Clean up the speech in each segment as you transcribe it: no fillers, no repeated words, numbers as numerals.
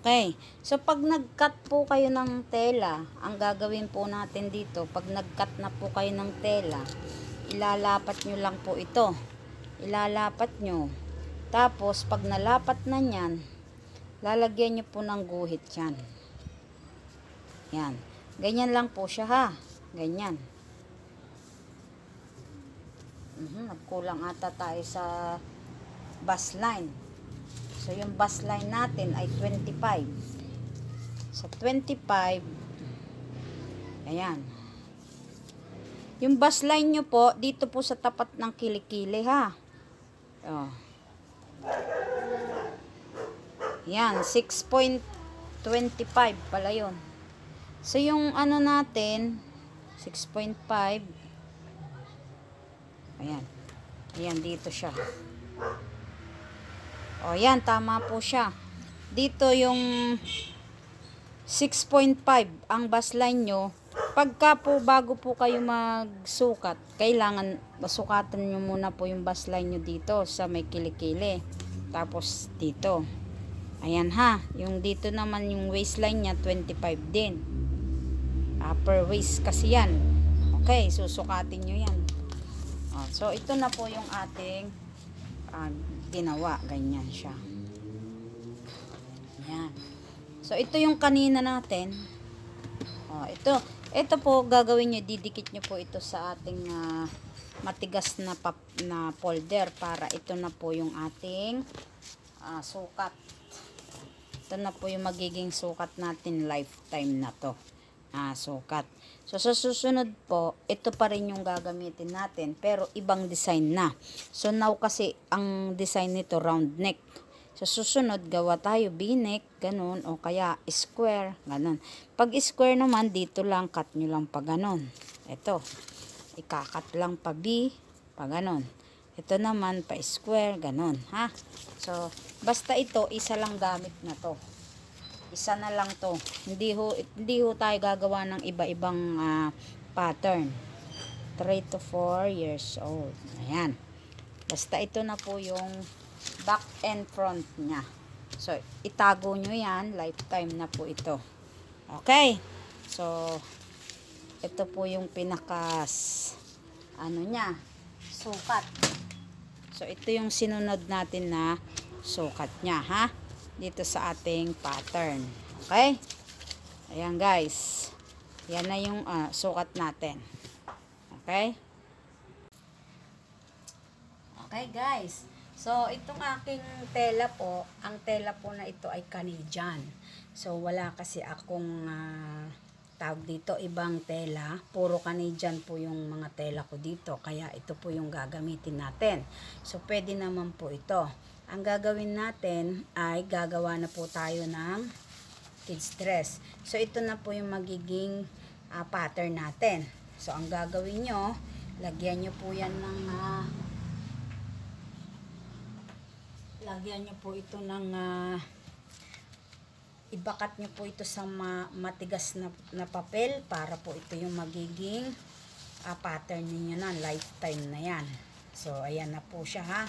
Okay. So, pag nag-cut po kayo ng tela, ang gagawin po natin dito, pag nag-cut na po kayo ng tela, ilalapat nyo lang po ito. Ilalapat nyo. Tapos, pag nalapat na yan, lalagyan nyo po ng guhit yan. Yan. Ganyan lang po siya ha. Ganyan. Nagkulang ata tayo sa bus line. So, yung bus line natin ay 25. So, 25. Ayan. Yung bus line nyo po, dito po sa tapat ng kilikili ha. Oh. Yan, 6.25 pala yun. So, yung ano natin, 6.5. Ayan. Ayan, dito siya. O, yan, tama po siya. Dito yung 6.5 ang bus line nyo. Pagka po, bago po kayo magsukat, kailangan masukatan nyo muna po yung bus line nyo dito sa may kilikili. Tapos, dito. Ayan ha. Yung dito naman yung waistline nya, 25 din. Upper waist kasi yan. Okay, susukatin nyo yan. O, so, ito na po yung ating ginawa, ganyan siya. Yan. So, ito yung kanina natin. Oh, ito po gagawin nyo, didikit nyo po ito sa ating matigas na folder para ito na po yung ating sukat. Ito na po yung magiging sukat natin, lifetime na to. Sukat. So, sa susunod po, ito pa rin yung gagamitin natin, pero ibang design na. So, now kasi, ang design nito, round neck. So, susunod, gawa tayo V-neck, ganun, o kaya square, ganun. Pag square naman, dito lang, cut nyo lang pa ganun. Ito, ikakat lang pa V, pa ganun. Ito naman, pa square, ganun, ha? So, basta ito, isa lang gamit na to. Isa na lang to. Hindi ho tayo gagawa ng iba-ibang pattern. 3 to 4 years old. Ayan. Basta ito na po yung back and front niya. So, itago nyo yan. Lifetime na po ito. Okay. So, ito po yung pinakas niya. Sukat. So, ito yung sinunod natin na sukat niya, ha? Dito sa ating pattern. Okay? Ayan guys. Yan na yung sukat natin. Okay? Okay guys. So, itong aking tela po, ang tela po na ito ay Canadian. So, wala kasi akong tawag dito, ibang tela. Puro Canadian po yung mga tela ko dito. Kaya ito po yung gagamitin natin. So, pwede naman po ito. Ang gagawin natin ay gagawa na po tayo ng kids dress. So, ito na po yung magiging pattern natin. So, ang gagawin nyo, lagyan nyo po yan ng lagyan nyo po ito ng ibakat nyo po ito sa matigas na papel para po ito yung magiging pattern ninyo na lifetime na yan. So, ayan na po siya ha.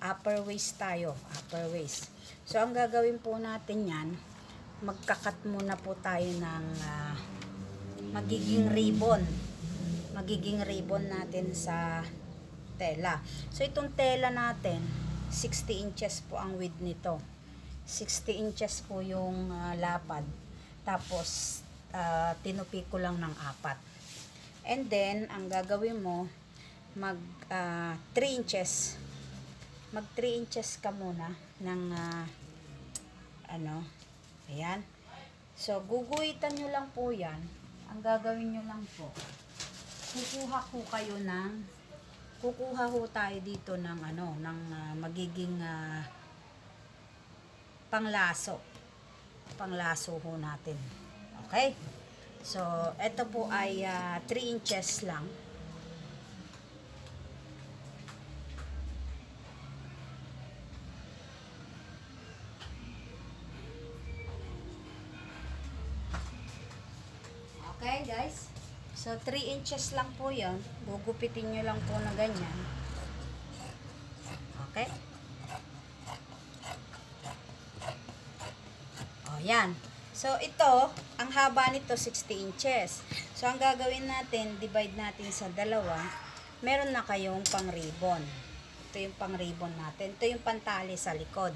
Upper waist tayo. Upper waist. So, ang gagawin po natin yan, magkakat muna po tayo ng magiging ribbon. Magiging ribbon natin sa tela. So, itong tela natin, 60 inches po ang width nito. 60 inches po yung lapad. Tapos, tinupi ko lang ng 4. And then, ang gagawin mo, mag 3 inches. Mag 3 inches ka muna ng ayan. So, guguhitan nyo lang po yan. Ang gagawin nyo lang po, kukuha ho tayo dito ng magiging panglaso. Panglaso ho natin. Okay? So, ito po ay 3 inches lang. Okay guys, so 3 inches lang po yan. Gugupitin nyo lang po na ganyan. Okay? O yan. So, ito, ang haba nito, 60 inches. So, ang gagawin natin, divide natin sa dalawa. Meron na kayong pang-ribbon. Ito yung pang-ribbon natin. Ito yung pantali sa likod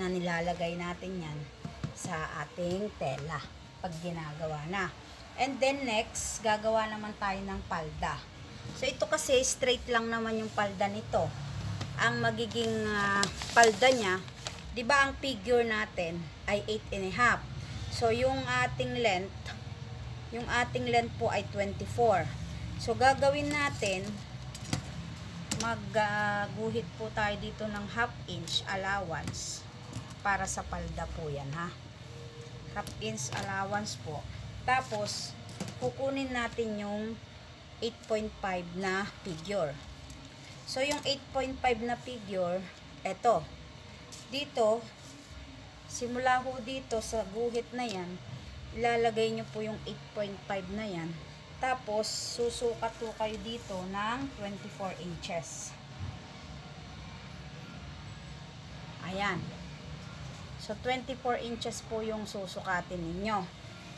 na nilalagay natin yan sa ating tela pag ginagawa na. And then, next, gagawa naman tayo ng palda. So, ito kasi, straight lang naman yung palda nito. Ang magiging palda niya, di ba ang figure natin ay 8.5. So, yung ating length po ay 24. So, gagawin natin, magguhit po tayo dito ng 1/2 inch allowance para sa palda po yan, ha. 1/2 inch allowance po. Tapos, kukunin natin yung 8.5 na figure. So, yung 8.5 na figure, eto. Dito, simula ho dito sa guhit na yan, ilalagay nyo po yung 8.5 na yan. Tapos, susukat po kayo dito ng 24 inches. Ayan. So, 24 inches po yung susukatin ninyo.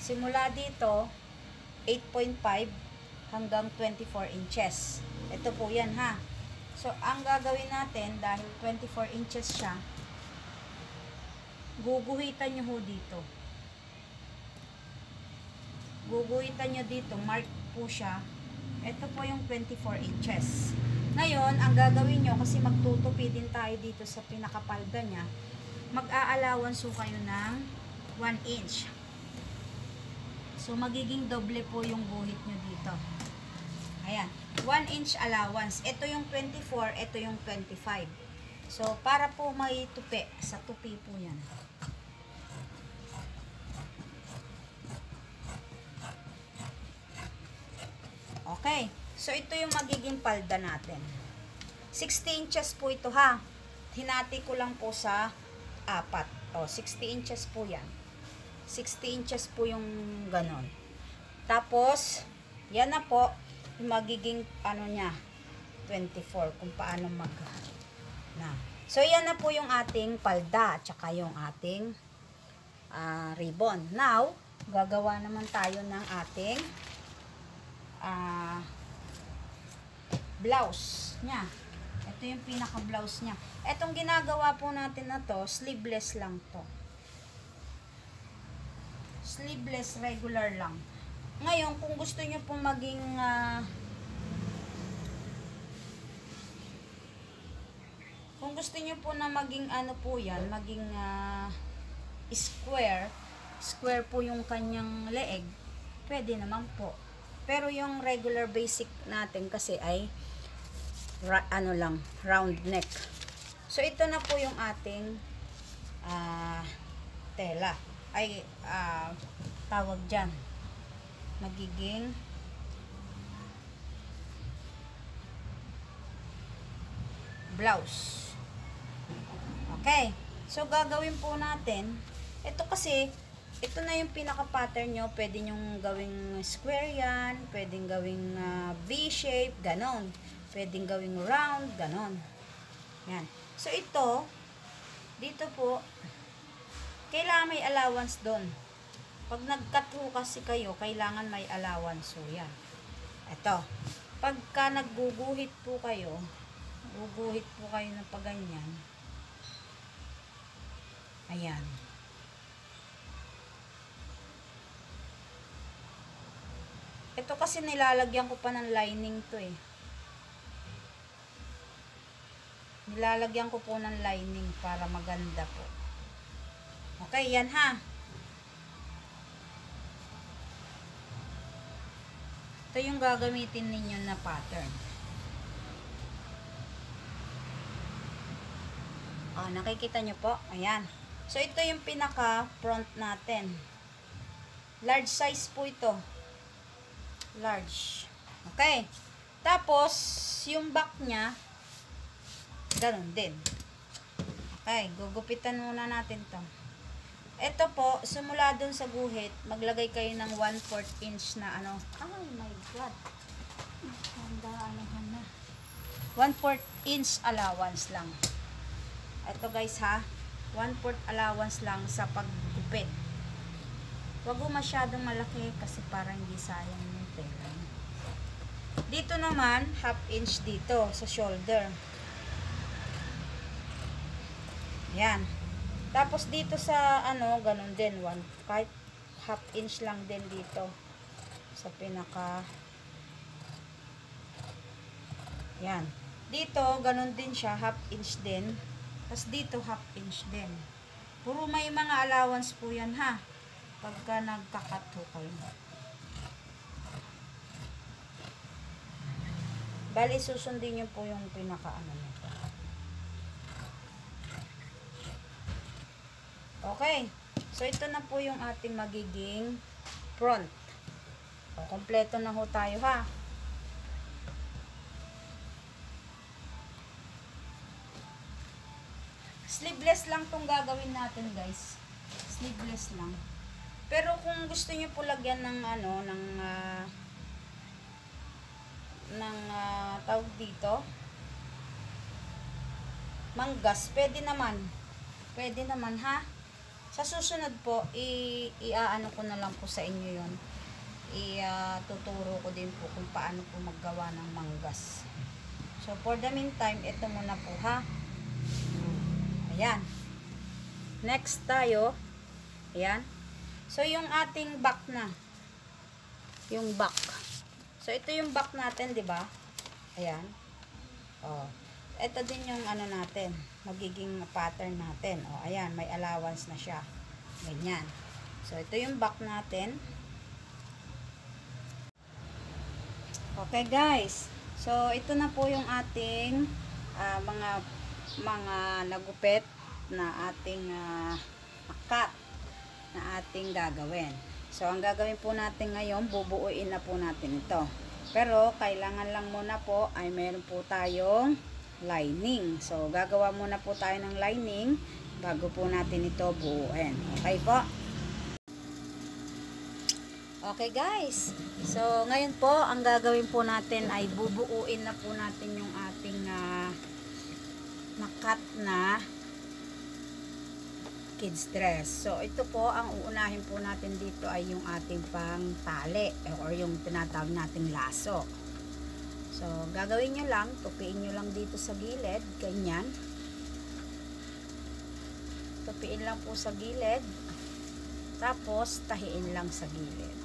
Simula dito, 8.5 hanggang 24 inches. Ito po yan, ha. So, ang gagawin natin, dahil 24 inches siya, guguhitan nyo ho dito. Guguhitan nyo dito, mark po siya. Ito po yung 24 inches. Ngayon, ang gagawin nyo, kasi magtutupi din tayo dito sa pinakapalda niya, mag-a-allowance ho kayo ng 1 inch. So, magiging doble po yung guhit nyo dito. Ayan, 1 inch allowance. Ito yung 24, ito yung 25. So, para po may tupi, sa tupi po yan. Okay, so ito yung magiging palda natin. 60 inches po ito, ha. Hinati ko lang po sa 4. O, 60 inches po yan. 60 inches po yung ganon. Tapos, yan na po, yung magiging, ano niya, 24, kung paano na. So, yan na po yung ating palda, tsaka yung ating ribbon. Now, gagawa naman tayo ng ating blouse niya. Ito yung pinaka-blouse niya. Etong ginagawa po natin na to, sleeveless lang to. Sleeveless, regular lang. Ngayon, kung gusto nyo pong maging kung gusto nyo po na maging ano po yan, maging square po yung kanyang leeg, pwede naman po. Pero yung regular basic natin kasi ay ano lang, round neck. So, ito na po yung ating tela. Ay, tawag dyan. Magiging blouse. Okay. So, gagawin po natin, ito kasi, ito na yung pinaka-pattern nyo. Pwede nyong gawing square yan. Pwedeng gawing V-shape, ganon. Pwedeng gawing round, ganon. Yan. So, ito, dito po, kailangan may allowance doon. Pag nag-cut ho kasi kayo, kailangan may allowance. So, yan. Ito. Pagka nagguguhit po kayo, guguhit po kayo ng paganyan. Ayan. Ito kasi nilalagyan ko pa ng lining to eh. Nilalagyan ko po ng lining para maganda po. Okay, yan ha. Ito yung gagamitin ninyo na pattern. Nakikita nyo po. Ayan. So, ito yung pinaka front natin. Large size po ito. Large. Okay. Tapos, yung back niya, ganun din. Okay, gugupitan muna natin to. Ito po, simula dun sa guhit, maglagay kayo ng 1/4 inch na ano. Oh my God. Ano na. 1/4 inch allowance lang. Ito guys ha, 1/4 allowance lang sa paggupit. Wag mo masyadong malaki kasi para hindi sayang yung tela. Dito naman, 1/2 inch dito sa shoulder. Yan. Tapos dito sa ano, ganun din. Kahit 1/2 inch lang din dito. Sa pinaka. Yan. Dito, ganun din siya. 1/2 inch din. Tapos dito, 1/2 inch din. Puro may mga allowance po yan ha. Pagka nagkakat ho kayo. Bali, susundin nyo po yung pinaka-ano nito. Okay. So, ito na po yung ating magiging front. O, kompleto na ho tayo ha. Sleeveless lang tong gagawin natin guys. Sleeveless lang. Pero kung gusto niyo po lagyan ng ano, tawag dito, manggas, pwede naman. Pwede naman ha. Sa susunod po, i-ano ko na lang po sa inyo yon. Tuturo ko din po kung paano po maggawa ng manggas. So, for the meantime, ito muna po ha. Ayan. Next tayo. Ayan. So, yung ating back na. Yung back. So, ito yung back natin, di ba? Ayan. Oh. Ito din yung ano natin. Magiging pattern natin. Oh, ayan. May allowance na siya. Ganyan. So, ito yung back natin. Okay, guys. So, ito na po yung ating mga nagupit na ating cut na ating gagawin. So, ang gagawin po natin ngayon, bubuuin na po natin ito. Pero, kailangan lang muna po ay meron po tayong lining. So, gagawa muna po tayo ng lining bago po natin ito buuin. Okay po? Okay guys. So, ngayon po, ang gagawin po natin ay bubuuin na po natin yung ating na-cut na kids dress. So, ito po, ang uunahin po natin dito ay yung ating pang tali or yung tinatawag nating laso. So, gagawin nyo lang, tupiin nyo lang dito sa gilid, ganyan. Tupiin lang po sa gilid, tapos tahiin lang sa gilid.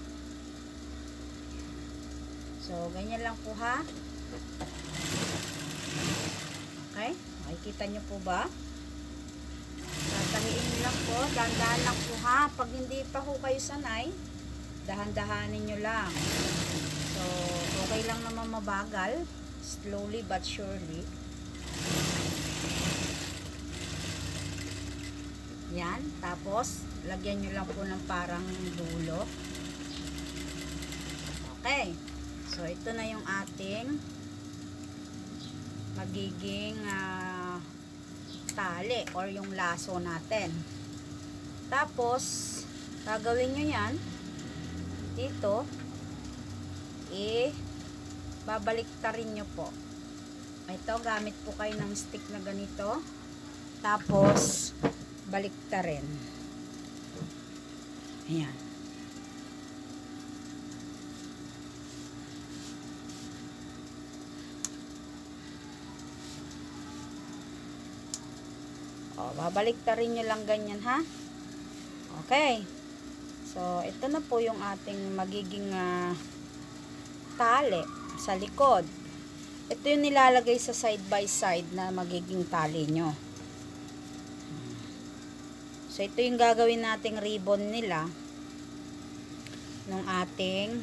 So, ganyan lang po ha. Okay? Makikita nyo po ba? Tatahiin nyo lang po. Dahan-dahan lang po ha. Pag hindi pa ho kayo sanay, dahan-dahanin nyo lang. So, okay lang naman mabagal. Slowly but surely. Yan. Tapos, lagyan nyo lang po ng parang dulo. Okay. So, ito na yung ating magiging tali or yung laso natin. Tapos, gagawin nyo yan dito, babaliktarin nyo po. Ito, gamit po kayo ng stick na ganito. Tapos, baliktarin. Ayan. O, babaliktarin nyo lang ganyan ha. Okay. So, ito na po yung ating magiging tali sa likod. Ito yung nilalagay sa side by side na magiging tali nyo. So, ito yung gagawin nating ribbon nila nung ating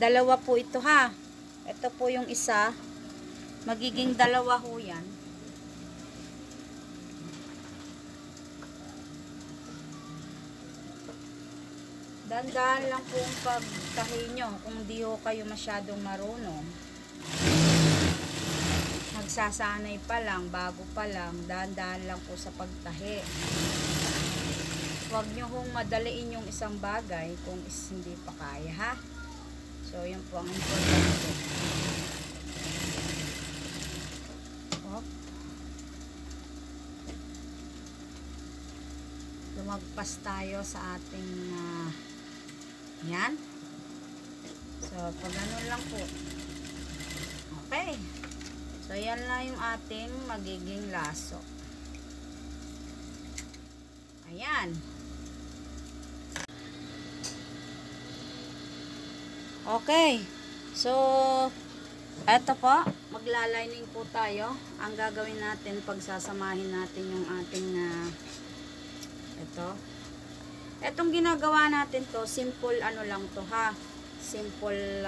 dalawa po ito ha. Ito po yung isa. Magiging dalawa ho yan. Dahan-dahan lang po ang pagtahi nyo kung di ho kayo masyadong marunong. Magsasanay pa lang, bago pa lang, dahan-dahan lang po sa pagtahi. Huwag nyo hong madaliin yung isang bagay kung hindi pa kaya ha. So, yun po ang importante. lumagpas tayo sa ating yan. So, pag ganun lang po. Okay. So, yan lang yung ating magiging laso. Ayan. Okay. So, eto po. Maglalining po tayo. Ang gagawin natin, pagsasamahin natin yung ating ito. Etong ginagawa natin to, simple ano lang to ha. Simple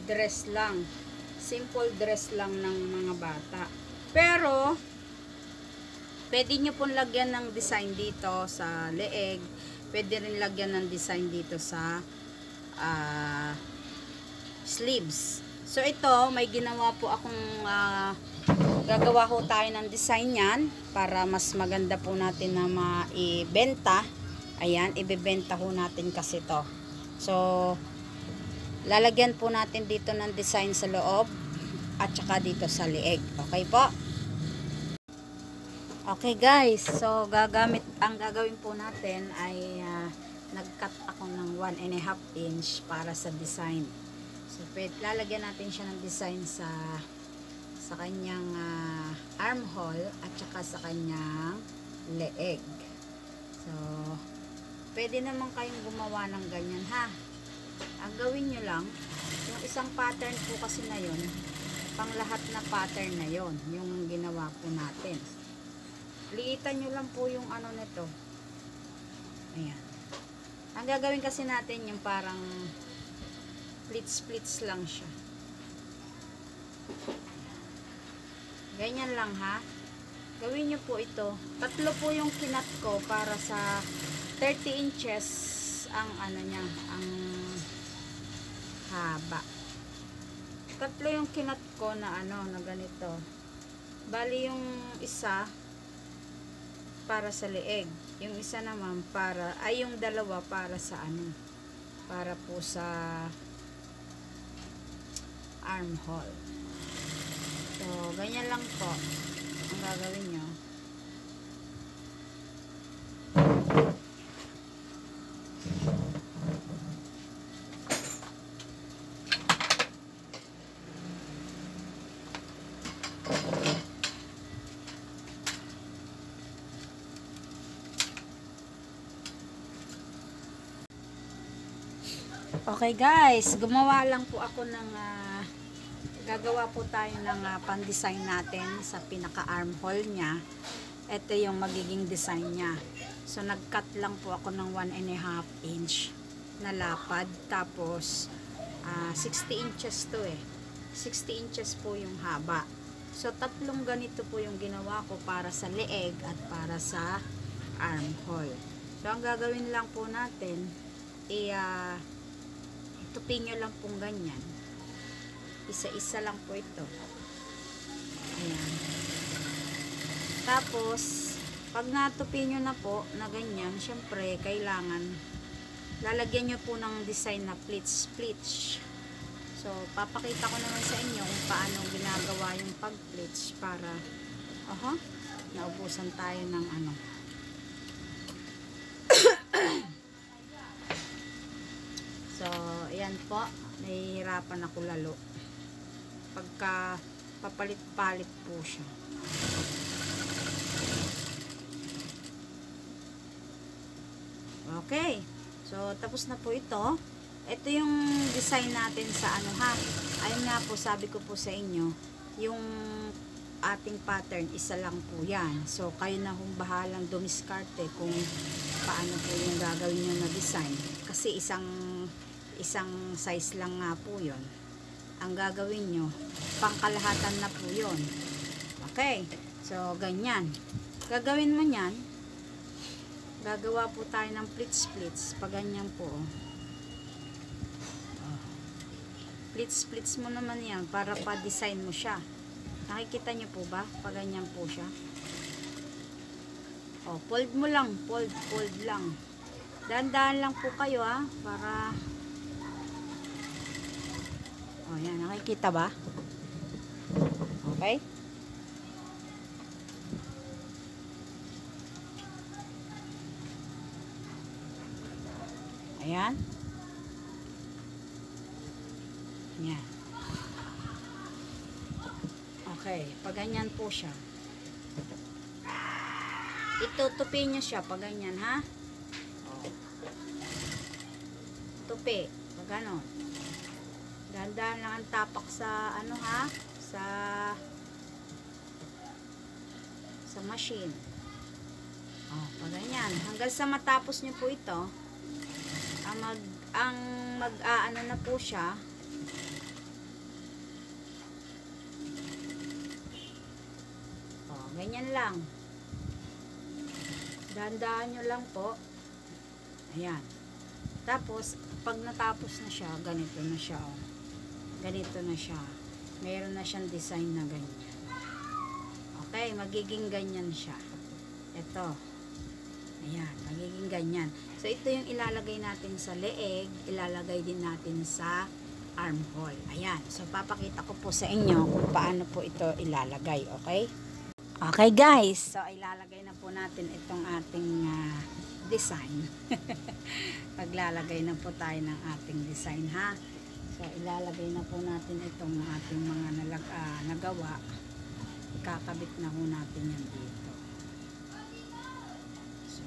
dress lang. Simple dress lang ng mga bata. Pero, pwede nyo pong lagyan ng design dito sa leeg. Pwede rin lagyan ng design dito sa sleeves. So, ito, may ginawa po akong gagawa ko tayo ng design yan para mas maganda po natin na maibenta. Ayan, ibebenta ho natin kasi to. So, lalagyan po natin dito ng design sa loob at saka dito sa leeg. Okay po? Okay guys, so ang gagawin po natin ay nag-cut ako ng 1.5 inch para sa design. So, lalagyan natin siya ng design sa kanyang armhole at saka sa kanyang leeg. So, pwede naman kayong gumawa ng ganyan ha. Ang gawin nyo lang, yung isang pattern po kasi na yun, pang lahat na pattern na yun, yung ginawa po natin. Liitan nyo lang po yung ano nito. Ayan. Ang gagawin kasi natin yung parang splits lang siya. Ganyan lang ha. Gawin nyo po ito. Tatlo po yung kinat ko para sa 30 inches ang ano niya, ang haba. Tatlo yung kinat ko na ano, na ganito. Bali yung isa para sa leeg. Yung isa naman yung dalawa para sa ano, para po sa armhole. So, ganyan lang po ang gagawin nyo. Okay guys, gumawa lang po ako ng gagawa po tayo ng pan-design natin sa pinaka-armhole niya. Ito yung magiging design niya. So, nag-cut lang po ako ng 1.5 inch na lapad. Tapos, 60 inches to eh. 60 inches po yung haba. So, tatlong ganito po yung ginawa ko para sa leeg at para sa armhole. So, ang gagawin lang po natin, tupin nyo lang pong ganyan. Isa-isa lang po ito. Ayan. Tapos, pag natupin nyo na po na ganyan, syempre, kailangan lalagyan nyo po ng design na pleats. So, papakita ko naman sa inyo kung paano ginagawa yung pag-pleats para, naubusan tayo ng ano. So, ayan po. Nahihirapan ako lalo. Pagka papalit-palit po siya. Okay. So, tapos na po ito. Ito yung design natin sa ano ha. Ayun nga po, sabi ko po sa inyo, yung ating pattern, isa lang po yan. So, kayo na kung bahalang dumiskarte kung paano po yung gagawin nyo na design. Kasi isang size lang nga po yun. Ang gagawin nyo, pangkalahatan na po yun. Okay. So, ganyan. Gagawin mo yan. Gagawa po tayo ng splits. Pag ganyan po. Splits mo naman yan para pa-design mo siya. Nakikita nyo po ba? Pag ganyan po siya. O, fold mo lang. Fold lang. Dahan-dahan lang po kayo ha. Para o, yan. Nakikita ba? Okay? Ayan. Ayan. Okay, pag ganyan po siya. Itutupi nyo siya pag ganyan, ha? Tupi. Pag ganon. Dahan-dahan lang ang tapak sa ano, ha? Sa machine. Pag ganyan. Hanggang sa matapos nyo po ito, ang mag-aano na po siya. Ganyan lang. Dahan-dahan nyo lang po. Ayan. Tapos, pag natapos na siya, ganito na siya. Ganito na siya. Meron na siyang design na ganyan. Okay, magiging ganyan siya. Ito. Ayan, magiging ganyan. So, ito yung ilalagay natin sa leeg. Ilalagay din natin sa armhole. Ayan. So, papakita ko po sa inyo kung paano po ito ilalagay. Okay? Okay guys, so ilalagay na po natin itong ating design. Paglalagay na po tayo ng ating design, ha. So ilalagay na po natin itong ating mga nagawa. Ikakabit na po natin yan dito. So,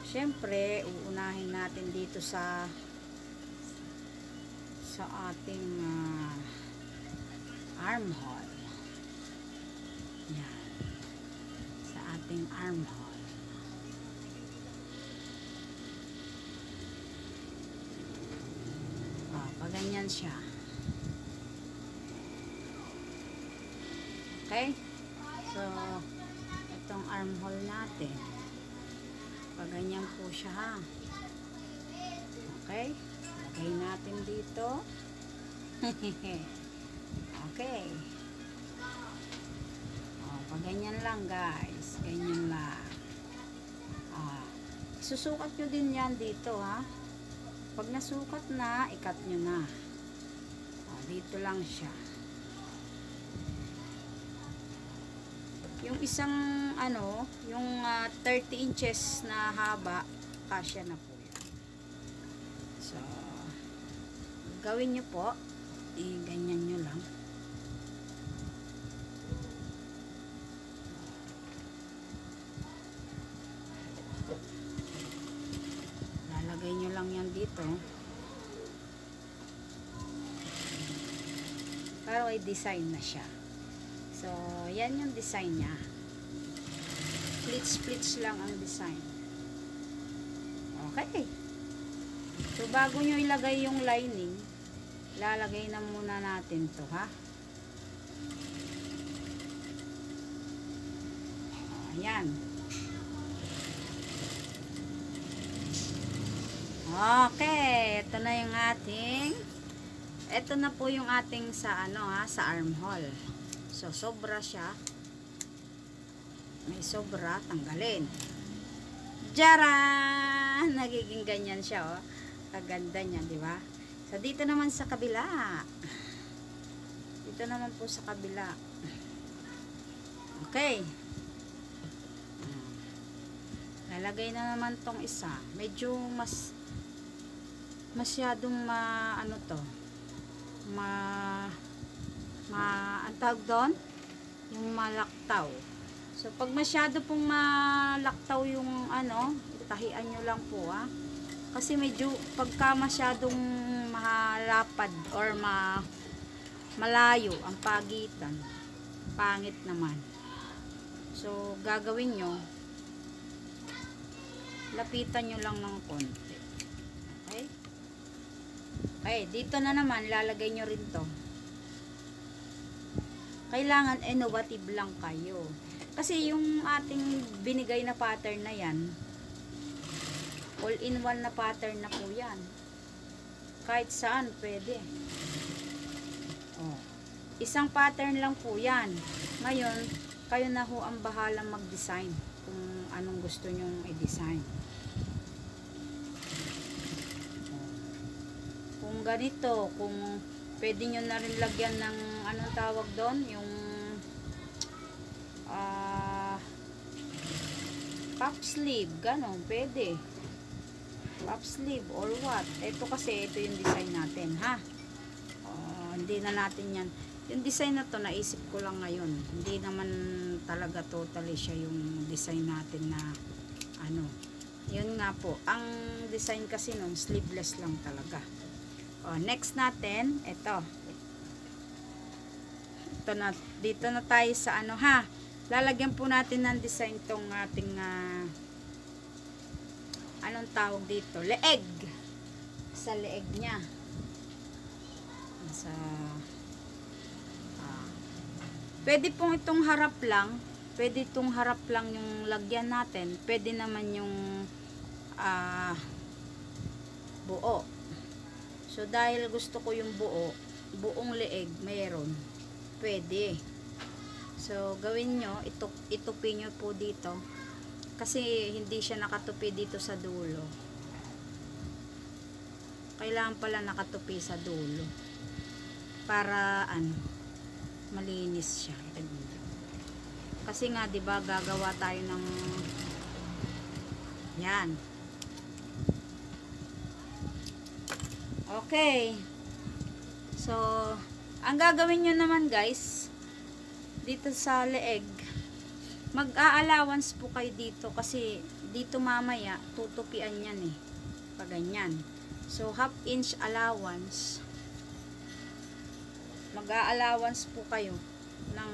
syempre, uunahin natin dito sa ating armhole. Yan. Sa ating armhole. Pag ganyan siya. Okay? So, itong armhole natin. Pag ganyan po siya, ha. Okay? Lagay natin dito. Okay. Pag ganyan lang guys, ganyan lang. Susukat nyo din yan dito, ha. Pag nasukat na, ikat nyo na. Dito lang siya. Yung isang yung 30 inches na haba, kasya na po yan. So, gawin nyo po, ganyan nyo lang. Lalagay nyo lang yan dito. Para may design na siya. So, yan yung design niya. Splits lang ang design. Okay. So, bago nyo ilagay yung lining, lalagay na muna natin to, ha. Ayan. Okay, ito na yung ating, ito na po yung ating sa sa armhole. So, sobra siya. May sobra, tanggalin. Jaran! Nagiging ganyan siya, oh. Kaganda niya, di ba? So, dito naman sa kabila. Dito naman po sa kabila. Okay. Lalagay na naman tong isa. Medyo masyadong ang tawag doon? Yung malaktaw. So, pag masyado pong malaktaw yung tahian nyo lang po, ha. Kasi medyo, pagka masyadong malapad or malayo ang pagitan, pangit naman. So, gagawin nyo, lapitan nyo lang ng konti. Okay? Okay, dito na naman, lalagay nyo rin to. Kailangan innovative lang kayo. Kasi yung ating binigay na pattern na yan, all-in-one na pattern na po yan. Kahit saan, pwede. Isang pattern lang po yan. Ngayon, kayo na ho ang bahalang mag-design kung anong gusto nyong i-design. Kung ganito, kung Pwede nyo na rin lagyan ng anong tawag doon, yung puff sleeve, ganon, pwede. Puff sleeve or what. Ito kasi, ito yung design natin, ha. Hindi na natin yan. Yung design na to, naisip ko lang ngayon. Hindi naman talaga totally siya yung design natin na ano. Yun nga po. Ang design kasi nun, sleeveless lang talaga. Next natin, ito. Ito na, dito na tayo sa ano, ha. Lalagyan po natin ng design tong ating anong tawag dito? Leeg. Sa leeg niya. Sa pwede pong itong harap lang. Pwede itong harap lang yung lagyan natin. Pwede naman yung buo. So dahil gusto ko yung buong leeg, mayroon. Pwede. So, gawin nyo, itupi nyo po dito. Kasi, hindi siya nakatupi dito sa dulo. Kailangan pala nakatupi sa dulo. Para, malinis siya. Kasi nga, diba, gagawa tayo ng yan. Okay. So, ang gagawin nyo naman, guys, dito sa leeg, mag-a-allowance po kayo dito kasi dito mamaya tutupian yan pag ganyan. So 1/2 inch allowance, mag-a-allowance po kayo ng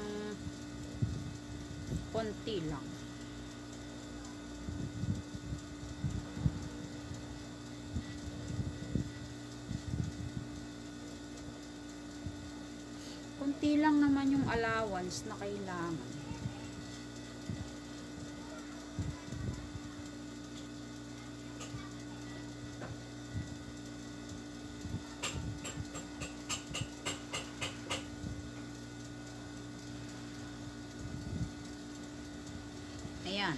konti lang. Konti lang naman yung allowance na kailangan. Ayan.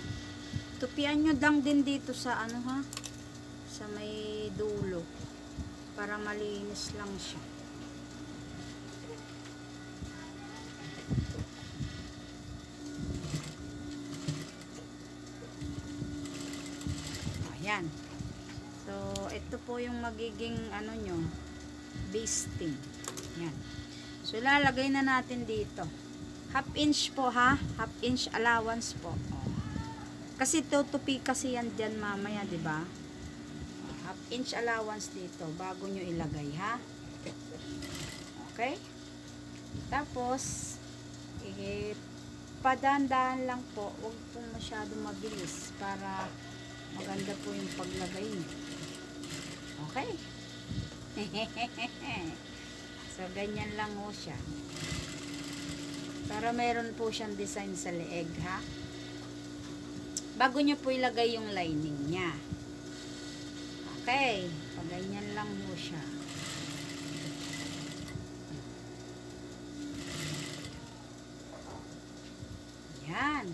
Tupian nyo lang din dito sa ano, ha? Sa may dulo. Para malinis lang siya. Yan. So, ito po yung magiging ano nyo, basting. Yan. So, lalagay na natin dito. 1/2 inch po, ha? 1/2 inch allowance po. Kasi tutupi kasi yan dyan mamaya, diba? 1/2 inch allowance dito bago nyo ilagay, ha? Okay? Tapos, padandahan lang po. Huwag po masyado mabilis para maganda po yung paglagay niyo. Okay? So, ganyan lang po siya. Para meron po siyang design sa leeg, ha? Bago nyo po ilagay yung lining niya. Okay. So, ganyan lang po siya. Yan.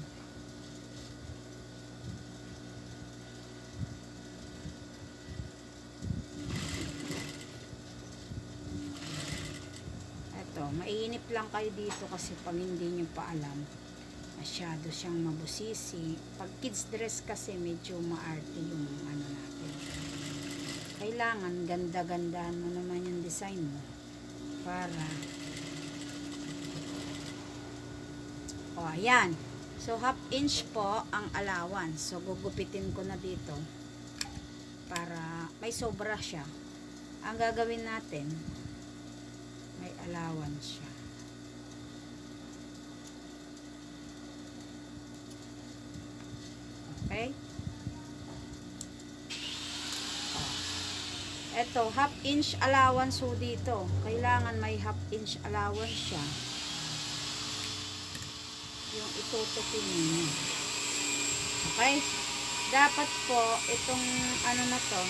Mainip lang kayo dito kasi pag hindi nyo pa alam, masyado siyang mabusisi. Pag kids dress kasi medyo maarte yung ano natin. Kailangan ganda-gandahan mo naman yung design mo para ayan. So 1/2 inch po ang allowance. So gugupitin ko na dito para may sobra siya. Ang gagawin natin, may allowance siya. Okay? Ito, 1/2 inch allowance so dito. Kailangan may 1/2 inch allowance siya. Yung itutupin niyo. Okay? Dapat po, itong ano na to.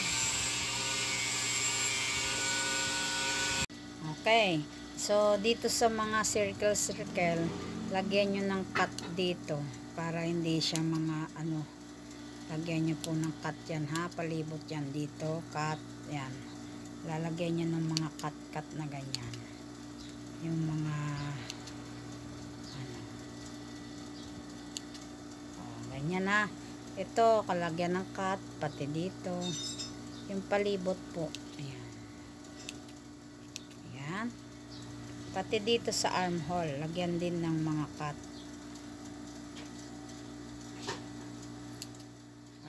Okay. So, dito sa mga circle, lagyan nyo ng cut dito. Para hindi siya mga ano. Lagyan nyo po ng cut yan, ha. Palibot yan dito. Cut. Yan. Lalagyan nyo ng mga cut-cut na ganyan. yung mga ano. Ganyan na. Ito, kalagyan ng cut, pati dito. Yung palibot po. Ayan. Ayan. Pati dito sa armhole, lagyan din ng mga cut.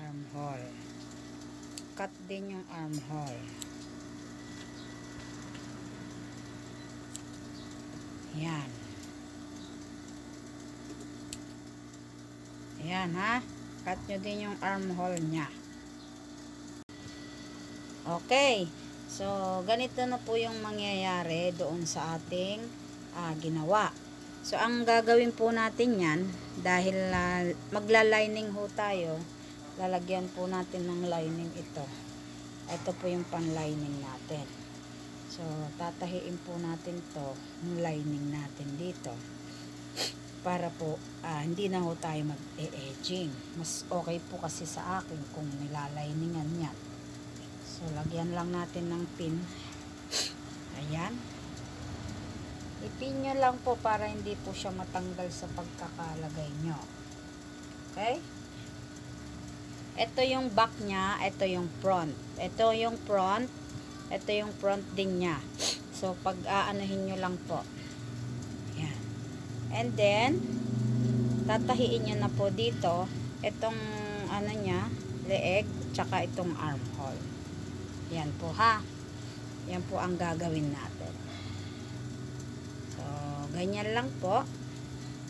Armhole. Cut din yung armhole. Ayan. Ayan ha. Cut nyo din yung armhole nya. Okay. So, ganito na po yung mangyayari doon sa ating ginawa. So, ang gagawin po natin yan, dahil magla-lining ho tayo, lalagyan po natin ng lining ito. Ito po yung pan-lining natin. So, tatahiin po natin to, yung lining natin dito. Para po, hindi na ho tayo mag-e-edging. Mas okay po kasi sa akin kung nilaliningan yan. So, lagyan lang natin ng pin. Ayan. I-pin nyo lang po para hindi po siya matanggal sa pagkakalagay nyo. Okay? Ito yung back nya, ito yung front. Ito yung front, ito yung front din nya. So, pag aanohin nyo lang po. Ayan. And then, tatahiin nyo na po dito, itong ano nya, leeg, tsaka itong armhole. Yan po ha. Yan po ang gagawin natin. So, ganyan lang po.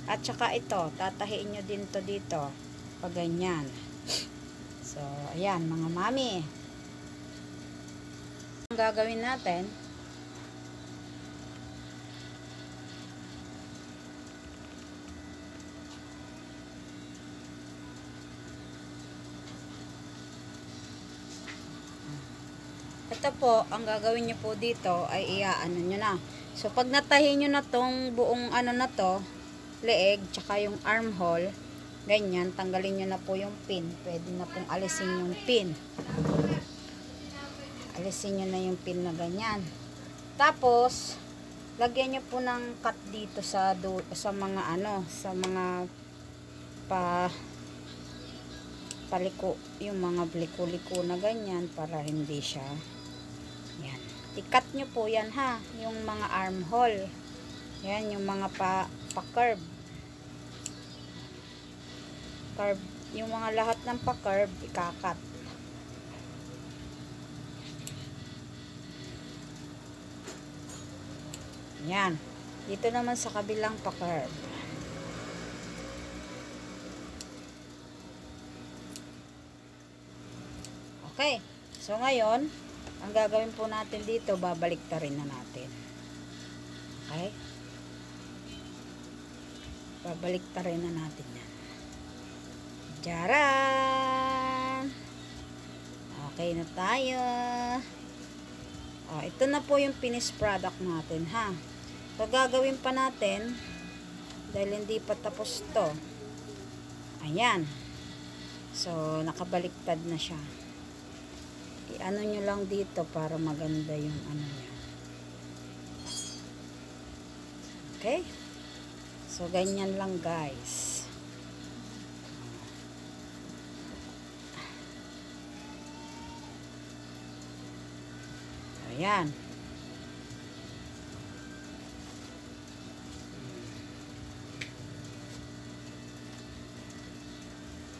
At saka ito, tatahiin nyo din to dito. Pag ganyan. So, ayan mga mami. Ang gagawin natin, ito po, ang gagawin nyo po dito ay iaano nyo na. So, pag natahi nyo na tong buong ano na to, leeg, tsaka yung armhole, ganyan, tanggalin nyo na po yung pin. Pwede na pong alisin yung pin. Alisin nyo na yung pin na ganyan. Tapos, lagyan nyo po ng cut dito sa mga ano, sa mga paliko, yung mga liko-liko na ganyan para hindi siya. Yan. I-cut nyo po yan ha. Yung mga armhole. Yan, yung mga pa-curve. Curve. Yung mga lahat ng pa-curve, ikakat. Yan. Dito naman sa kabilang pa-curve. Okay. So, ngayon, ang gagawin po natin dito, babaliktarin na natin. Okay? Babaliktarin na natin yan. Diyaran! Okay na tayo. Ito na po yung finished product natin, ha? So, gagawin pa natin, dahil hindi pa tapos to. Ayan. So, nakabaliktad na siya. I-ano nyo lang dito para maganda yung ano niya. Okay? So, ganyan lang guys. Ayan.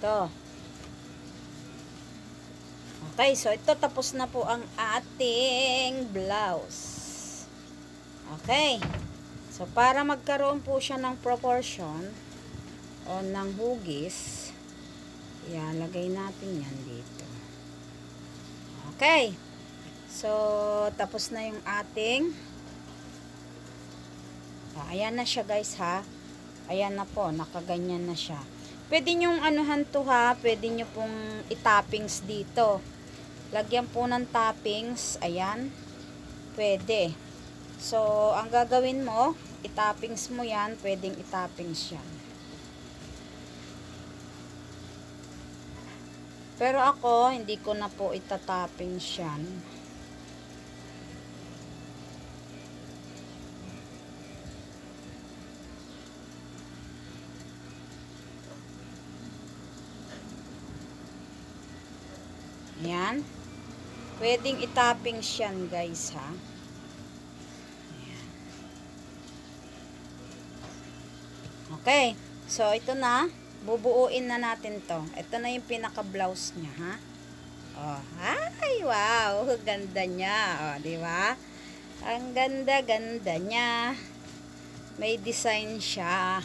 Ito. Okay, so ito tapos na po ang ating blouse. Okay. So, para magkaroon po siya ng proportion o ng hugis, ilalagay natin yan dito. Okay. So, tapos na yung ating ayan na siya guys ha. Ayan na po, nakaganyan na siya. Pwede nyong anuhan to ha, pwede nyo pong itappings dito. Lagyan po ng toppings, ayan. Pwede. So, ang gagawin mo, itappings mo yan, pwedeng itappings yan. Pero ako, hindi ko na po itatappings yan. Ayan. Pwedeng itapping yan, guys, ha. Ayan. Okay. So, ito na. Bubuuin na natin to. Ito na yung pinaka-blouse niya, ha. Oh, ay, wow. Ganda niya. Oh, di ba? Ang ganda-ganda niya. May design siya.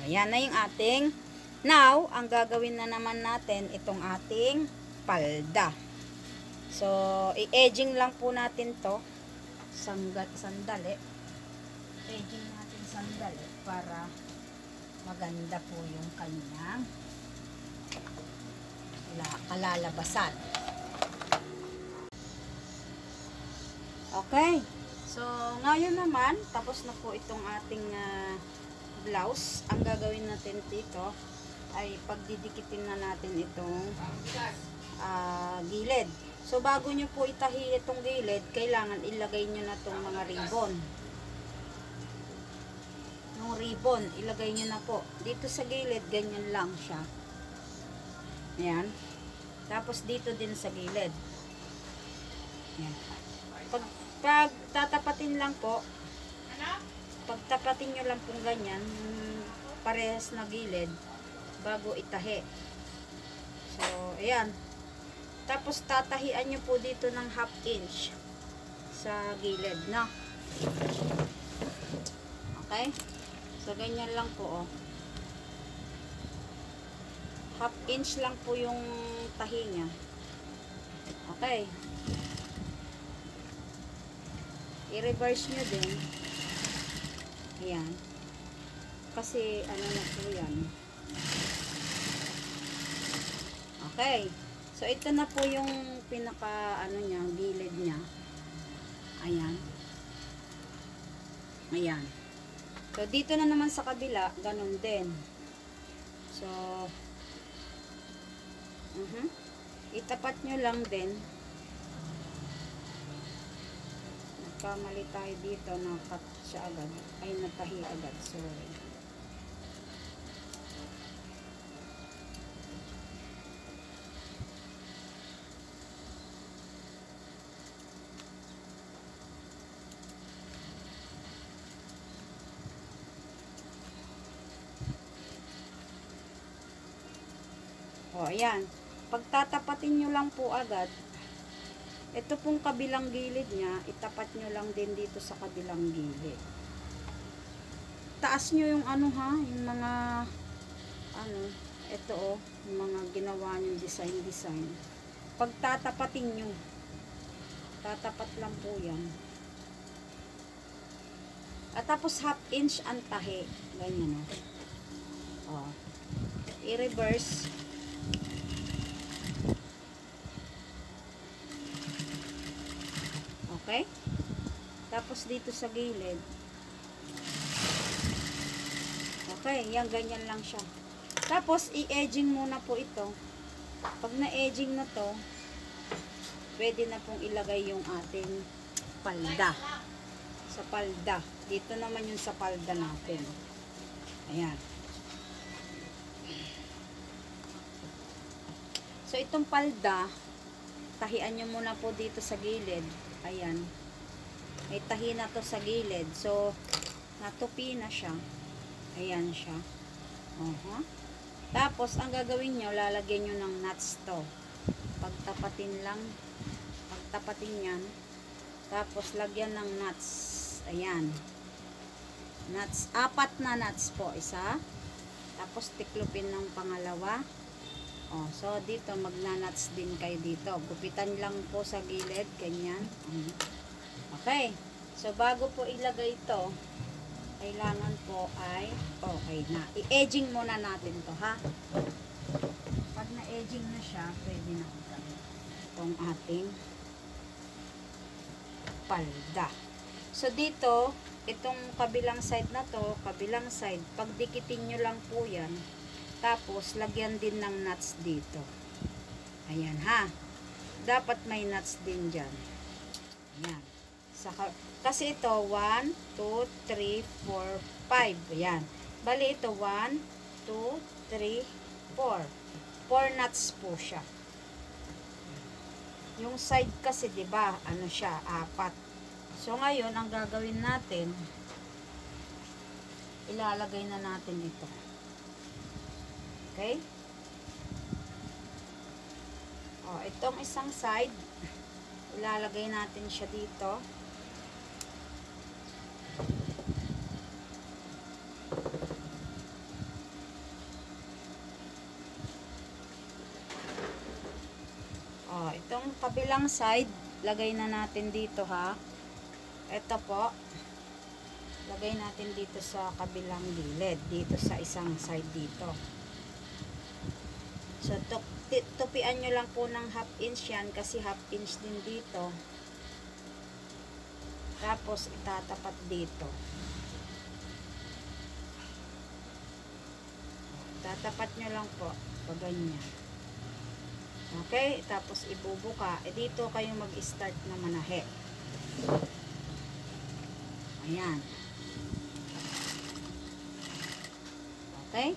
Ayan na yung ating. Now, ang gagawin na naman natin, itong ating palda. So, i-edging lang po natin to. Sandali. Edging natin sandali para maganda po yung kanyang kalalabasan. Okay. So, ngayon naman, tapos na po itong ating blouse. Ang gagawin natin dito ay pagdidikitin na natin itong gilid. So, bago nyo po itahi itong gilid, kailangan ilagay nyo na itong mga ribbon. Yung ribbon, ilagay nyo na po. Dito sa gilid, ganyan lang siya. Ayan. Tapos dito din sa gilid. Ayan. Pag tatapatin lang po, pagtapatin nyo lang pong ganyan, parehas na gilid, bago itahi. So, ayan. Tapos tatahian nyo po dito ng 1/2 inch sa gilid, no? Okay? So, ganyan lang po, oh. 1/2 inch lang po yung tahi niya. Okay. I-reverse nyo din. Ayan. Kasi, ano na po yan. Okay. So, ito na po yung pinaka, niya, gilid niya. Ayan. Ayan. So, dito na naman sa kabila, ganun din. So, itapat nyo lang din. Nagkamali tayo dito, nakat siya agad. Ay, natahi agad. Sorry. O, ayan. Pagtatapatin nyo lang po agad, ito pong kabilang gilid niya, itapat nyo lang din dito sa kabilang gilid. Taas nyo yung yung mga, ito yung mga ginawa nyo design. Pagtatapatin nyo, tatapat lang po yan. At tapos 1/2 inch ang tahi. Ganyan, o. I-reverse. Okay? Tapos dito sa gilid. Okay, yan, ganyan lang siya. Tapos, i-edging muna po ito. Pag na-edging na to, pwede na pong ilagay yung ating palda. Sa palda. Dito naman yung sa palda natin. Ayan. So, itong palda, tahian nyo muna po dito sa gilid. Ayan. May tahi na to sa gilid. So, natupi na siya. Ayan siya. Tapos, ang gagawin nyo, lalagyan nyo ng nuts to. Pagtapatin lang. Pagtapatin yan. Tapos, lagyan ng nuts. Ayan. Nuts. 4 na nuts po. Isa. Tapos, tiklopin ng pangalawa. So, dito, magna-nuts din kayo dito. Gupitan lang po sa gilid. Ganyan. Okay. So, bago po ilagay ito, kailangan po ay okay na. I-edging muna natin to, ha? Pag na-edging na siya, pwede na itong ating palda. So, dito, itong kabilang side na to, kabilang side, pagdikitin nyo lang po yan. Tapos, lagyan din ng nuts dito. Ayan, ha? Dapat may nuts din dyan. Ayan. Kasi ito, 1, 2, 3, 4, 5. Ayan. Bali ito, 1, 2, 3, 4. 4 nuts po siya. Yung side kasi, 'di ba? Ano siya, apat. So ngayon, ang gagawin natin, ilalagay na natin ito. Okay? Oh, itong isang side, ilalagay natin siya dito. Oh, itong kabilang side, lagay na natin dito ha. Ito po, lagay natin dito sa kabilang gilid, dito sa isang side dito. So, tupian nyo lang po ng half inch yan, kasi half inch din dito. Tapos, itatapat dito. Tatapat nyo lang po, pag ganyan. Okay, tapos ibubuka. Dito kayo mag-start na manahe. Ayan. Okay?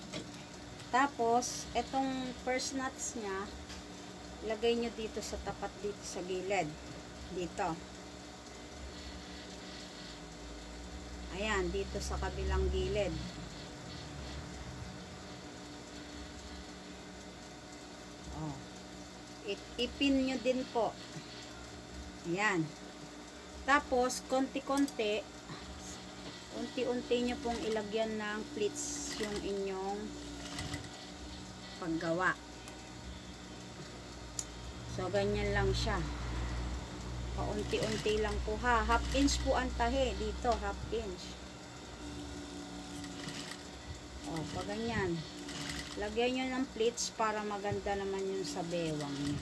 Tapos, etong first nuts niya, lagay nyo dito sa tapat dito sa gilid. Dito. Ayan, dito sa kabilang gilid. Oh. Ipin nyo din po. Ayan. Tapos, konti-konti, unti-unti nyo pong ilagyan ng pleats yung inyong paggawa. So, ganyan lang siya. Paunti-unti lang po ha. Half inch po ang tahi. Dito, half inch. O, pa ganyan. Lagyan nyo ng pleats para maganda naman yung sa bewang nyo.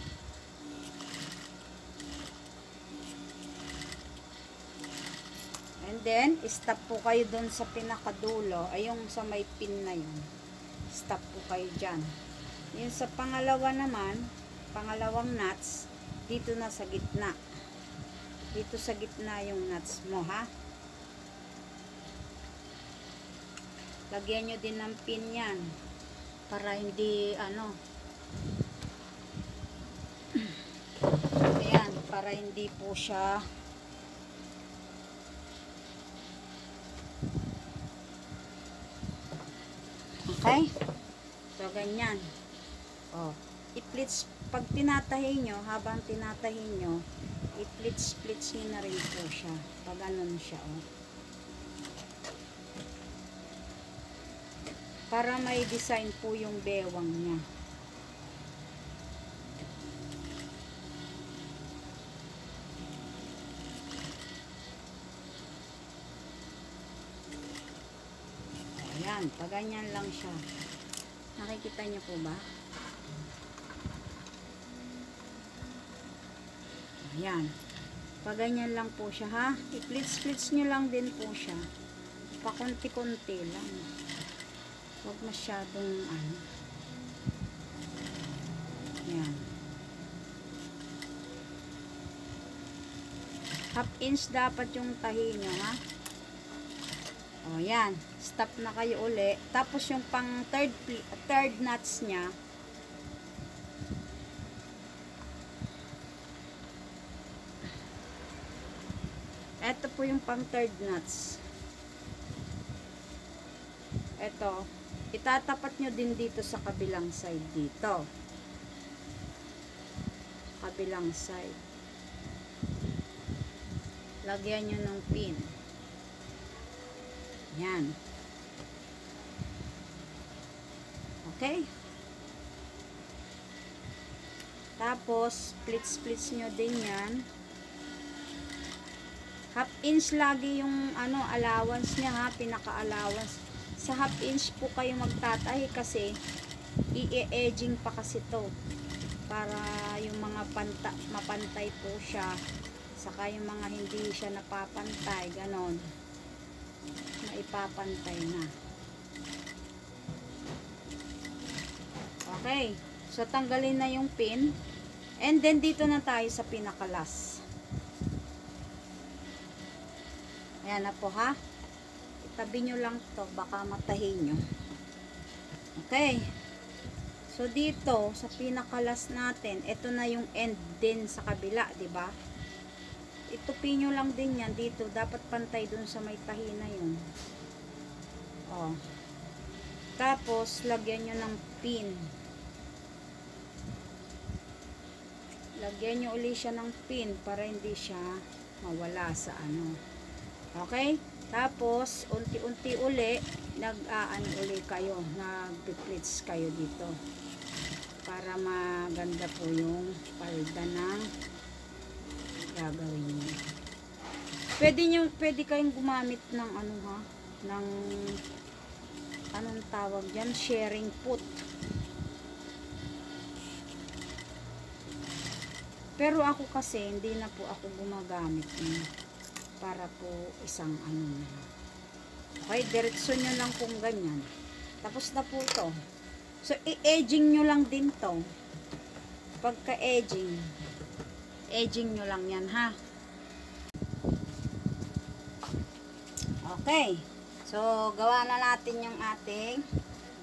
And then, stop po kayo dun sa pinakadulo. Ay, yung sa may pin na yun. Stop po kayo dyan. Yung sa pangalawa naman, pangalawang nuts, dito na sa gitna. Dito sa gitna yung nuts mo, ha? Lagyan nyo din ng pin yan. Para hindi, ano, ayan, para hindi po siya okay? So, ganyan. O, i-pleats, pag tinatahi nyo, habang tinatahi nyo, i-pleats nyo na rin po siya. Pag ganun siya, o. Para may design po yung bewang niya. Ayan, paganyan lang siya. Nakikita niyo po ba? Ayan. Paganyan lang po siya, ha? I-pleats nyo lang din po siya. Pakunti-kunti lang. Huwag masyadong ano. Yan. Half inch dapat yung tahi nyo, ha? O, yan. Stop na kayo uli. Tapos yung pang third nuts nya, eto po yung pang third nuts. Eto. Itatapat nyo din dito sa kabilang side dito. Kabilang side. Lagyan nyo ng pin. Yan. Okay? Tapos, splits nyo din yan. Half inch lagi yung ano, allowance nya, ha, pinaka-allowance. Sa half inch po kayo magtatahi kasi i-edging pa kasi to para yung mga mapantay po siya, saka yung mga hindi siya napapantay, ganon, maipapantay na. Okay, so tanggalin na yung pin, and then dito na tayo sa pinakalas. Ayan na po, ha. Tabi nyo lang to, baka matahin nyo. Okay. So dito sa pinakalas natin, ito na yung end din sa kabila, 'di ba? Itupin nyo lang din yan dito, dapat pantay dun sa may tahi na yun. Oh. Tapos lagyan nyo ng pin. Lagyan nyo uli siya ng pin para hindi siya mawala sa ano. Okay? Tapos unti-unti uli nag-aano uli kayo, nag-pleats kayo dito para maganda po yung palda ng gagawin niyo. Pwede kayong gumamit ng ano ha, ng anong tawag diyan, sharing put. Pero ako kasi hindi na po ako gumagamit para po isang ano na. Okay, diretso nyo lang kung ganyan. Tapos na po ito. So, i-edging nyo lang din to. Pagka-edging, edging nyo lang yan, ha? Okay. So, gawa na natin yung ating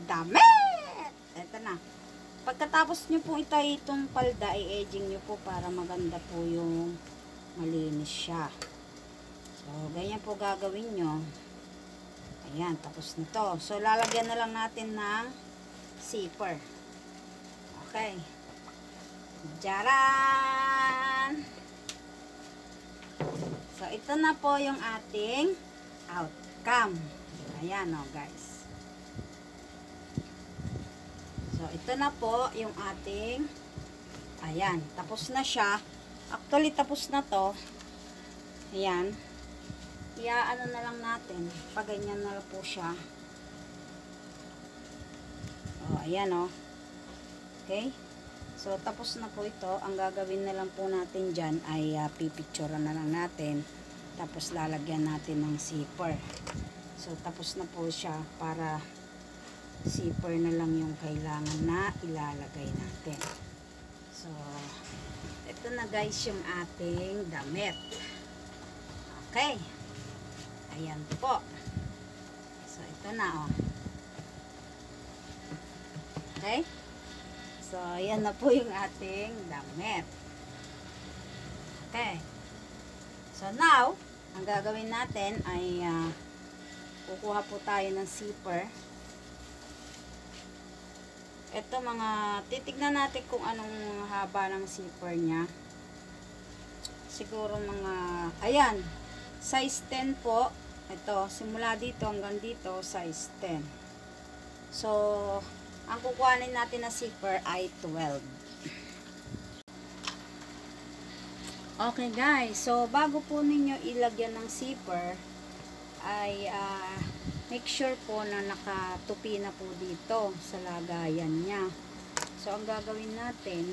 damit! Ito na. Pagkatapos nyo po itong palda, i-edging nyo po para maganda po yung malinis siya. So, ganyan po gagawin nyo. Ayan, tapos na to. So, lalagyan na lang natin ng zipper. Okay. Jaran! So, ito na po yung ating outcome. Ayan o, guys. So, ito na po yung ating ayan, tapos na siya. Actually, tapos na to. Ayan. Ano na lang natin. Paganyan na lang po siya. O, ayan o. Okay. So, tapos na po ito. Ang gagawin na lang po natin dyan ay pipicturean na lang natin. Tapos, lalagyan natin ng zipper. So, tapos na po siya para zipper na lang yung kailangan na ilalagay natin. So, ito na guys yung ating damit. Okay. Ayan po. So, ito na, oh. Okay? So, ayan na po yung ating damit. Okay. So, now, ang gagawin natin ay kukuha po tayo ng zipper. Ito titignan natin kung anong haba ng zipper niya. Siguro ayan, size 10 po. Ito, simula dito hanggang dito, size 10. So, ang kukuhanin natin na zipper ay 12. Okay guys, so bago po ninyo ilagyan ng zipper, ay make sure po na nakatupi na po dito sa lagayan niya. So, ang gagawin natin,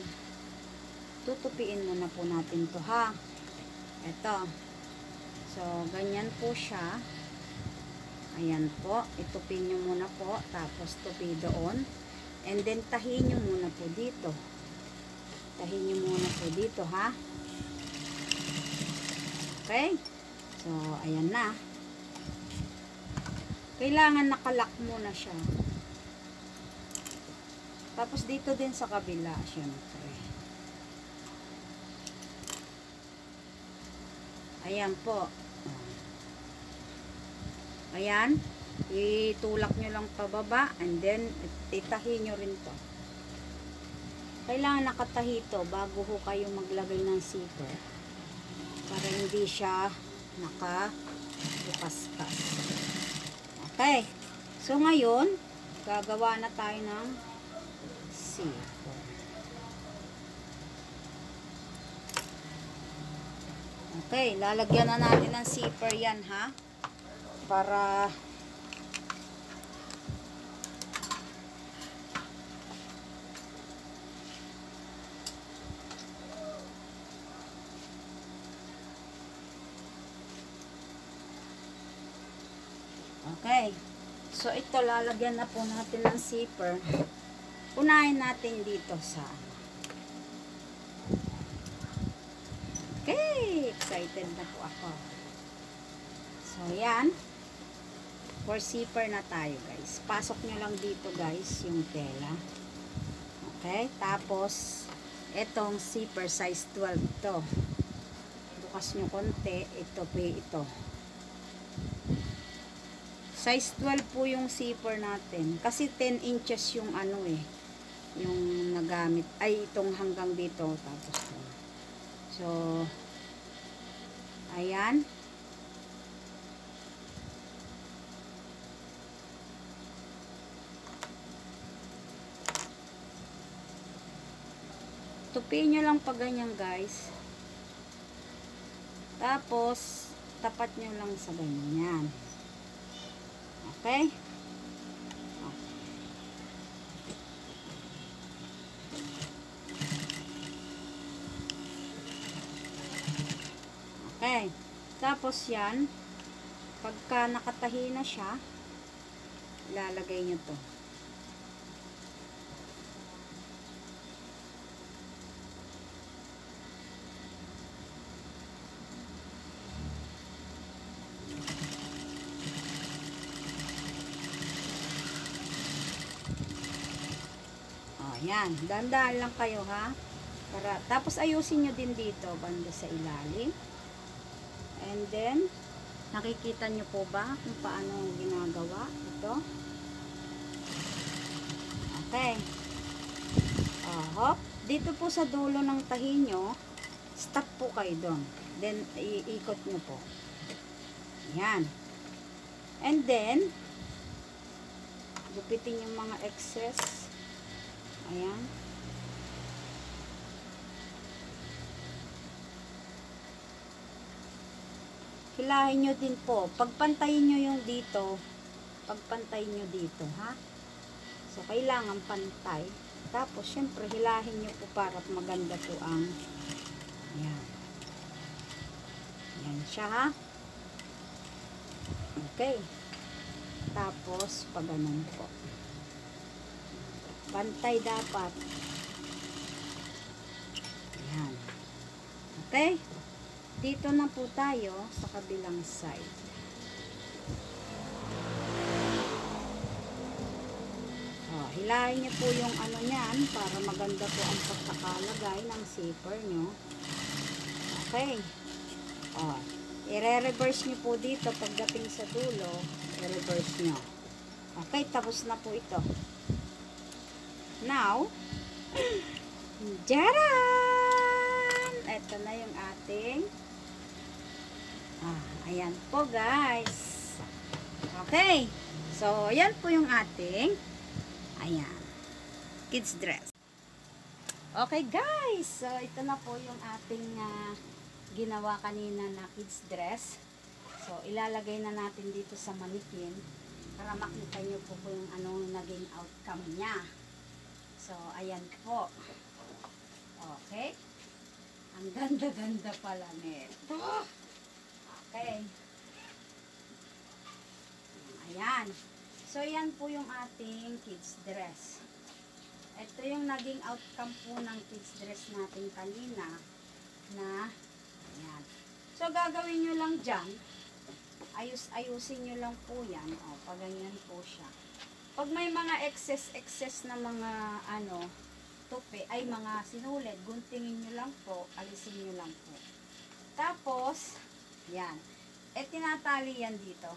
tutupiin muna po natin to ha. Ito. So, ganyan po siya. Ayan po. Itupin nyo muna po. Tapos, tupi doon. And then, tahin nyo muna po dito. Tahin nyo muna po dito, ha? Okay? So, ayan na. Kailangan nakalock muna siya. Tapos, dito din sa kabila, syempre. Ayan po. Ayan. Itulak nyo lang pababa. And then, itahi nyo rin to. Kailangan nakatahi to bago ho kayo maglagay ng zipper. Para hindi siya nakabukaskas. Okay. So, ngayon, gagawa na tayo ng zipper. Okay, lalagyan na natin ng zipper yan, ha? Para okay. So, ito lalagyan na po natin ng zipper. Unahin natin dito sa okay, excited na po ako. So, yan. For zipper na tayo, guys. Pasok nyo lang dito, guys, yung tela. Okay, tapos etong zipper size 12 to. Bukas nyo konti, ito. Size 12 po yung zipper natin. Kasi 10 inches yung ano yung nagamit. Ay, itong hanggang dito. Tapos to. So, ayan. Tupiin nyo lang pag ganyan, guys. Tapos, tapat nyo lang sa ganyan. Okay? Okay. Tapos yan, pagka nakatahi na siya, ilalagay nyo to. Yan, dandahan lang kayo ha. Tapos ayusin nyo din dito, banda sa ilalim. And then, nakikita nyo po ba kung paano ginagawa ito? Okay. Hop. Dito po sa dulo ng tahi nyo, stop po kayo doon. Then, iikot nyo po. Yan. And then, gupitin yung mga excess. Ayan. Hilahin nyo din po. Pagpantayin nyo yung dito, pagpantayin nyo dito, ha? So, kailangan pantay. Tapos, syempre, hilahin nyo po para maganda po ang ayan. Ayan siya, ha? Okay. Tapos, pag ganun po. Pantay dapat. Ayan. Okay? Dito na po tayo sa kabilang side. Hilahin niyo po yung ano niyan para maganda po ang pagkakalagay ng zipper nyo. Okay. I-reverse niyo po dito pagdating sa dulo. I-reverse nyo. Okay, tapos na po ito. Now, jaran! Ito na yung ating ayan po guys. Okay. So, ayan po yung ating ayan, kids dress. Okay guys. So, ito na po yung ating ginawa kanina na kids dress. So, ilalagay na natin dito sa manikin para makita nyo po yung anong naging outcome niya. So, ayan po. Okay. Ang ganda-ganda pala nito. Okay. Ayan. So, ayan po yung ating kids dress. Ito yung naging outcome po ng kids dress natin kanina na ayan. So, gagawin nyo lang dyan. Ayusin nyo lang po yan. O, pag ganyan po siya. Pag may mga excess na mga tupi, ay mga sinulid, guntingin nyo lang po, alisin nyo lang po. Tapos, yan. Tinatali yan dito.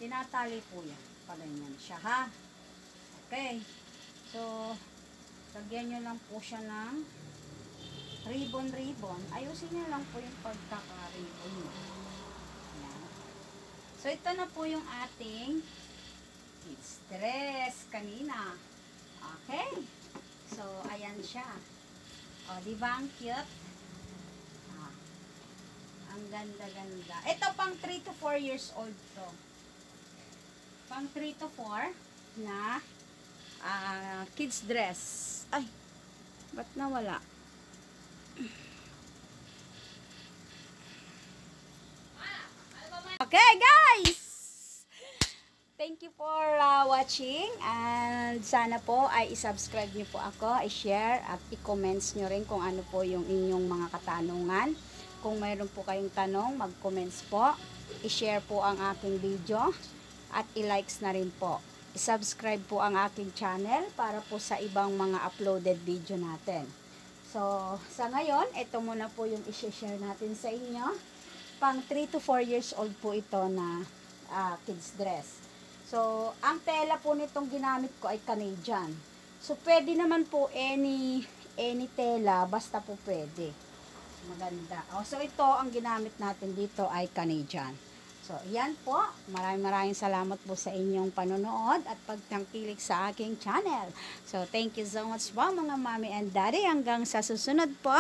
Tinatali po yan. Pag ganyan siya, ha? Okay. So, lagyan nyo lang po siya ng ribbon. Ayusin nyo lang po yung pagkaka-ribbon nyo. So, ito na po yung ating kids dress kanina. Okay. So, ayan siya. O, diba ang cute? Ang ganda-ganda. Ito pang 3 to 4 years old to. Pang 3 to 4 na kids dress. Ay, ba't nawala? Okay guys, thank you for watching, and sana po ay i-subscribe nyo po ako, i-share at i-comments nyo rin kung ano po yung inyong mga katanungan. Kung mayroon po kayong tanong, mag-comments po, i-share po ang aking video at i-likes na rin po. subscribe po ang aking channel para po sa ibang mga uploaded video natin. So, sa ngayon, ito muna po yung i-share natin sa inyo. Pang 3 to 4 years old po ito na kids dress. So, ang tela po nitong ginamit ko ay Canadian. So, pwede naman po any tela, basta po pwede. Maganda. So, ito ang ginamit natin dito ay Canadian. So, yan po. Maraming salamat po sa inyong panonood at pagtangkilik sa aking channel. So, thank you so much po mga mommy and daddy. Hanggang sa susunod po.